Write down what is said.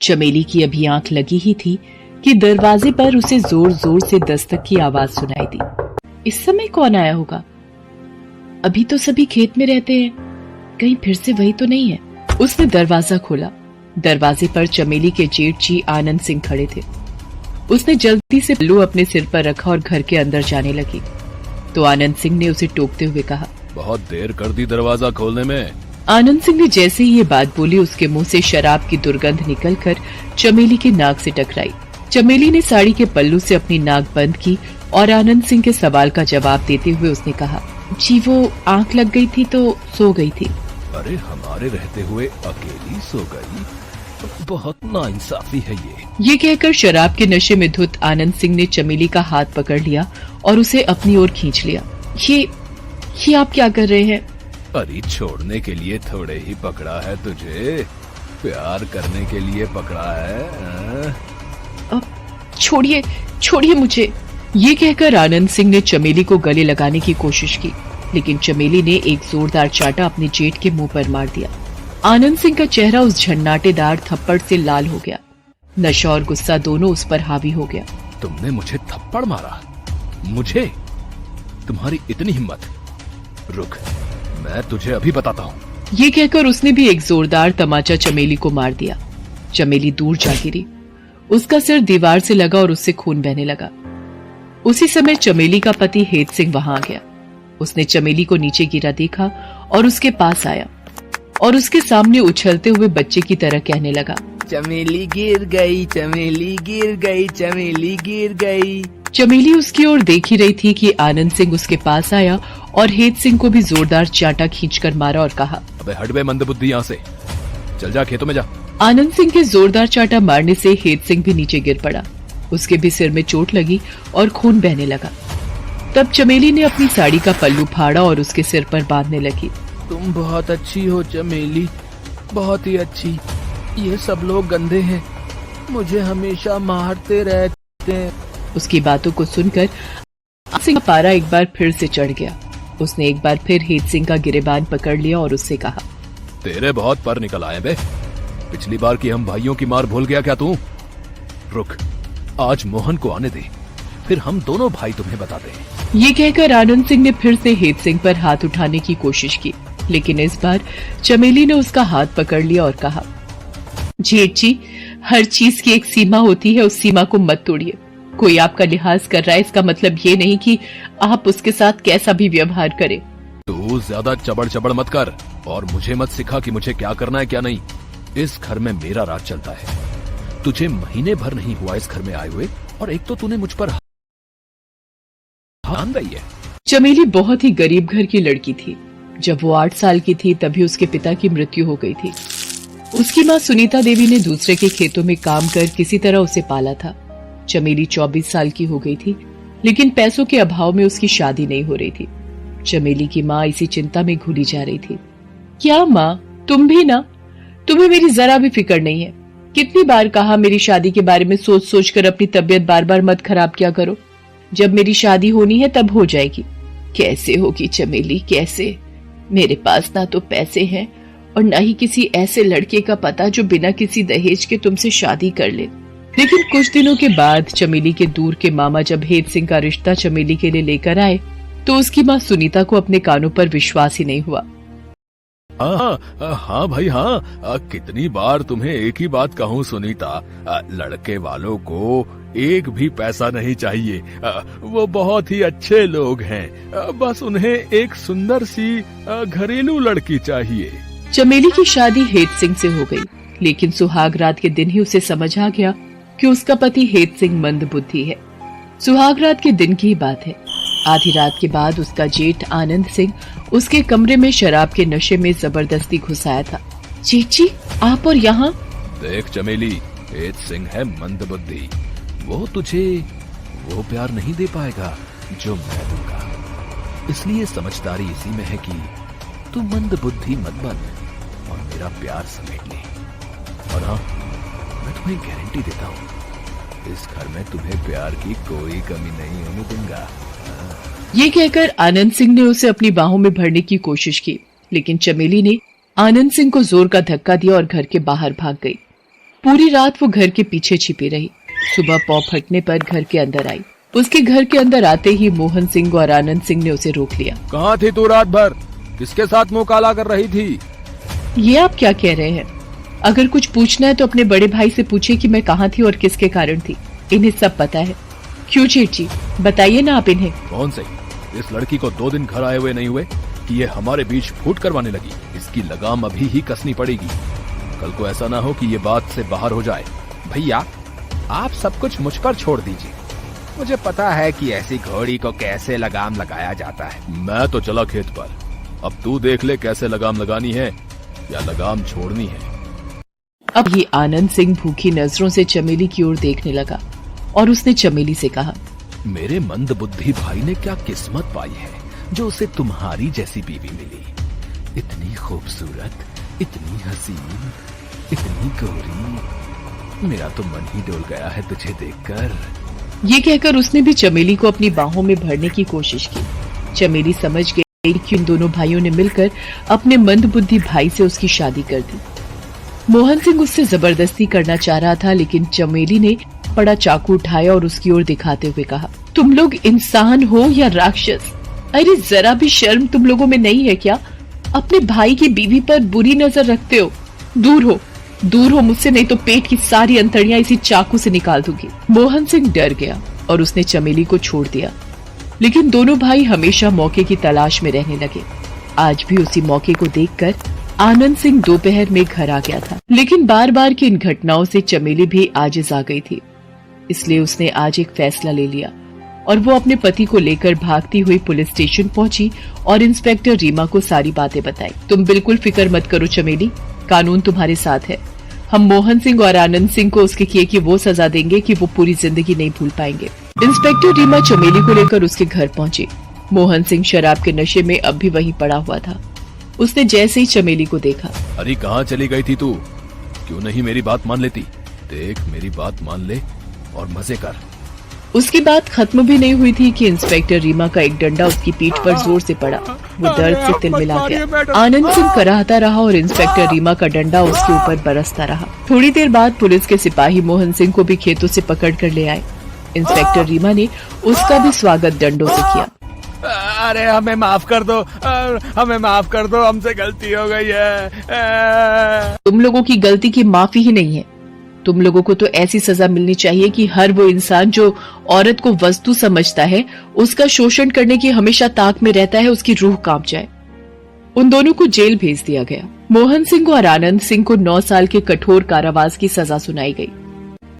चमेली की अभी आंख लगी ही थी कि दरवाजे पर उसे जोर जोर से दस्तक की आवाज सुनाई दी। इस समय कौन आया होगा? अभी तो सभी खेत में रहते हैं, कहीं फिर से वही तो नहीं है। उसने दरवाजा खोला। दरवाजे पर चमेली के जेठ जी आनंद सिंह खड़े थे। उसने जल्दी से पल्लू अपने सिर पर रखा और घर के अंदर जाने लगी तो आनंद सिंह ने उसे टोकते हुए कहा, बहुत देर कर दी दरवाजा खोलने में। आनंद सिंह ने जैसे ही ये बात बोली उसके मुंह से शराब की दुर्गंध निकलकर चमेली के नाक से टकराई। चमेली ने साड़ी के पल्लू से अपनी नाक बंद की और आनंद सिंह के सवाल का जवाब देते हुए उसने कहा, जी वो आंख लग गई थी तो सो गई थी। अरे हमारे रहते हुए अकेली सो गई, बहुत नाइंसाफी है ये कहकर शराब के नशे में धुत आनंद सिंह ने चमेली का हाथ पकड़ लिया और उसे अपनी ओर खींच लिया। ये आप क्या कर रहे हैं? अरे छोड़ने के लिए थोड़े ही पकड़ा है तुझे, प्यार करने के लिए पकड़ा है। छोड़िए मुझे। ये कहकर आनंद सिंह ने चमेली को गले लगाने की कोशिश की, लेकिन चमेली ने एक जोरदार चाटा अपने जेठ के मुंह पर मार दिया। आनंद सिंह का चेहरा उस झन्नाटेदार थप्पड़ से लाल हो गया। नशा और गुस्सा दोनों उस पर हावी हो गया। तुमने मुझे थप्पड़ मारा? मुझे? तुम्हारी इतनी हिम्मत? रुक, मैं तुझे अभी बताता हूँ। ये कहकर उसने भी एक जोरदार तमाचा चमेली को मार दिया। चमेली दूर जा गिरी। उसका सिर दीवार से लगा और उससे खून बहने लगा। उसी समय चमेली का पति हेत सिंह वहां आ गया। उसने चमेली को नीचे गिरा देखा और उसके पास आया और उसके सामने उछलते हुए बच्चे की तरह कहने लगा, चमेली गिर गई, चमेली गिर गई, चमेली गिर गई। चमेली उसकी ओर देख ही रही थी कि आनंद सिंह उसके पास आया और हेत सिंह को भी जोरदार चाटा खींचकर मारा और कहा, अबे हट बे मंदबुद्धि, यहाँ से चल जा, खेतों में जा। आनंद सिंह के जोरदार चाटा मारने से हेत सिंह भी नीचे गिर पड़ा। उसके भी सिर में चोट लगी और खून बहने लगा। तब चमेली ने अपनी साड़ी का पल्लू फाड़ा और उसके सिर पर बांधने लगी। तुम बहुत अच्छी हो चमेली, बहुत ही अच्छी। ये सब लोग गंदे हैं, मुझे हमेशा मारते रहते हैं। उसकी बातों को सुनकर सिंह का पारा एक बार फिर से चढ़ गया। उसने एक बार फिर हेत सिंह का गिरेबान पकड़ लिया और उससे कहा, तेरे बहुत पर निकल आए बे। पिछली बार की हम भाइयों की मार भूल गया क्या तू? रुक, आज मोहन को आने दे, फिर हम दोनों भाई तुम्हें बताते हैं। ये कहकर आनंद सिंह ने फिर से हेत सिंह पर हाथ उठाने की कोशिश की, लेकिन इस बार चमेली ने उसका हाथ पकड़ लिया और कहा, जेठ जी, हर चीज की एक सीमा होती है, उस सीमा को मत तोड़िए। कोई आपका लिहाज कर रहा है, इसका मतलब ये नहीं कि आप उसके साथ कैसा भी व्यवहार करें। तू ज्यादा चबड़ चबड़ मत कर और मुझे मत सिखा कि मुझे क्या करना है क्या नहीं। इस घर में मेरा राज चलता है। तुझे महीने भर नहीं हुआ इस घर में आए हुए और एक तो तूने मुझ पर हाथ गई है। चमेली बहुत ही गरीब घर की लड़की थी। जब वो 8 साल की थी तभी उसके पिता की मृत्यु हो गई थी। उसकी माँ सुनीता देवी ने दूसरे के खेतों में काम कर किसी तरह उसे पाला था। चमेली 24 साल की हो गई थी, लेकिन पैसों के अभाव में उसकी शादी नहीं हो रही थी। चमेली की माँ इसी चिंता में घुली जा रही थी। क्या माँ, तुम भी ना? तुम्हें मेरी जरा भी फिक्र नहीं है। कितनी बार कहा मेरी शादी के बारे में सोच सोच कर अपनी तबीयत बार बार मत खराब किया करो। जब मेरी शादी होनी है तब हो जाएगी। कैसे होगी चमेली, कैसे? मेरे पास ना तो पैसे हैं और न ही किसी ऐसे लड़के का पता जो बिना किसी दहेज के तुमसे शादी कर ले। लेकिन कुछ दिनों के बाद चमेली के दूर के मामा जब हेत सिंह का रिश्ता चमेली के लिए लेकर आए तो उसकी माँ सुनीता को अपने कानों पर विश्वास ही नहीं हुआ। हाँ भाई हाँ, कितनी बार तुम्हें एक ही बात कहूँ सुनीता, लड़के वालों को एक भी पैसा नहीं चाहिए। वो बहुत ही अच्छे लोग हैं, बस उन्हें एक सुंदर सी घरेलू लड़की चाहिए। चमेली की शादी हेत सिंह से हो गई, लेकिन सुहाग रात के दिन ही उसे समझ आ गया कि उसका पति हेत सिंह मंदबुद्धि है। सुहाग रात के दिन की ही बात है। आधी रात के बाद उसका जेठ आनंद सिंह उसके कमरे में शराब के नशे में जबरदस्ती घुस आया था। जेठ जी, आप और यहाँ? देख चमेली, हेत सिंह है मंदबुद्धि। वो तुझे वो प्यार नहीं दे पाएगा जो मैं दूंगा। इसलिए समझदारी इसी में है कि तू मंदबुद्धि मत बन और मेरा प्यार समेट ले। और हाँ, मैं तुम्हें गारंटी देता हूँ, इस घर में तुम्हें प्यार की कोई कमी नहीं होने दूंगा। ये कहकर आनंद सिंह ने उसे अपनी बाहों में भरने की कोशिश की, लेकिन चमेली ने आनंद सिंह को जोर का धक्का दिया और घर के बाहर भाग गई। पूरी रात वो घर के पीछे छिपी रही। सुबह पौ फटने पर घर के अंदर आई। उसके घर के अंदर आते ही मोहन सिंह और आनंद सिंह ने उसे रोक लिया। कहाँ थी तू रात भर? किसके साथ मुंह काला कर रही थी? ये आप क्या कह रहे हैं? अगर कुछ पूछना है तो अपने बड़े भाई से पूछिए कि मैं कहाँ थी और किसके कारण थी। इन्हें सब पता है। क्यों सेठ जी, बताइए ना आप इन्हें। कौन से? इस लड़की को 2 दिन घर आए हुए नहीं हुए कि ये हमारे बीच फूट करवाने लगी। इसकी लगाम अभी ही कसनी पड़ेगी। कल को ऐसा ना हो कि ये बात से बाहर हो जाए। भैया, आप सब कुछ मुझ पर छोड़ दीजिए। मुझे पता है कि ऐसी घोड़ी को कैसे लगाम लगाया जाता है। मैं तो चला खेत पर। अब तू देख ले कैसे लगाम लगानी है या लगाम छोड़नी है। अब ये आनंद सिंह भूखी नजरों से चमेली की ओर देखने लगा और उसने चमेली से कहा, मेरे मंद बुद्धि भाई ने क्या किस्मत पाई है जो उसे तुम्हारी जैसी बीवी मिली। इतनी खूबसूरत, इतनी हसीन, इतनी गोरी। मेरा तो मन ही डोल गया है तुझे देखकर। ये कहकर उसने भी चमेली को अपनी बाहों में भरने की कोशिश की। चमेली समझ गई कि इन दोनों भाइयों ने मिलकर अपने मंदबुद्धि भाई से उसकी शादी कर दी। मोहन सिंह उससे जबरदस्ती करना चाह रहा था, लेकिन चमेली ने बड़ा चाकू उठाया और उसकी ओर दिखाते हुए कहा, तुम लोग इंसान हो या राक्षस? अरे जरा भी शर्म तुम लोगों में नहीं है क्या? अपने भाई की बीवी पर बुरी नजर रखते हो। दूर हो मुझसे, नहीं तो पेट की सारी अंतड़ियां इसी चाकू से निकाल दूंगी। मोहन सिंह डर गया और उसने चमेली को छोड़ दिया। लेकिन दोनों भाई हमेशा मौके की तलाश में रहने लगे। आज भी उसी मौके को देखकर आनंद सिंह दोपहर में घर आ गया था। लेकिन बार बार की इन घटनाओं से चमेली भी आजिज आ गई थी। इसलिए उसने आज एक फैसला ले लिया और वो अपने पति को लेकर भागती हुई पुलिस स्टेशन पहुंची और इंस्पेक्टर रीमा को सारी बातें बताई। तुम बिल्कुल फिक्र मत करो चमेली, कानून तुम्हारे साथ है। हम मोहन सिंह और आनंद सिंह को उसके किए की वो सजा देंगे कि वो पूरी जिंदगी नहीं भूल पाएंगे। इंस्पेक्टर रीमा चमेली को लेकर उसके घर पहुंची। मोहन सिंह शराब के नशे में अब भी वहीं पड़ा हुआ था। उसने जैसे ही चमेली को देखा, अरे कहाँ चली गई थी तू? क्यों नहीं मेरी बात मान लेती? देख, मेरी बात मान ले और मजे कर। उसकी बात खत्म भी नहीं हुई थी कि इंस्पेक्टर रीमा का एक डंडा उसकी पीठ पर जोर से पड़ा। वो दर्द से तिलमिला गया। आनंद सिंह कराहता रहा और इंस्पेक्टर रीमा का डंडा उसके ऊपर बरसता रहा। थोड़ी देर बाद पुलिस के सिपाही मोहन सिंह को भी खेतों से पकड़ कर ले आए। इंस्पेक्टर रीमा ने उसका भी स्वागत डंडों से किया। अरे हमें माफ कर दो, हमें माफ कर दो, हमसे गलती हो गई है। तुम लोगों की गलती की माफी ही नहीं है। तुम लोगों को तो ऐसी सजा मिलनी चाहिए कि हर वो इंसान जो औरत को वस्तु समझता है, उसका शोषण करने की हमेशा ताक में रहता है, उसकी रूह कांप जाए। उन दोनों को जेल भेज दिया गया। मोहन सिंह और आनंद सिंह को 9 साल के कठोर कारावास की सजा सुनाई गई।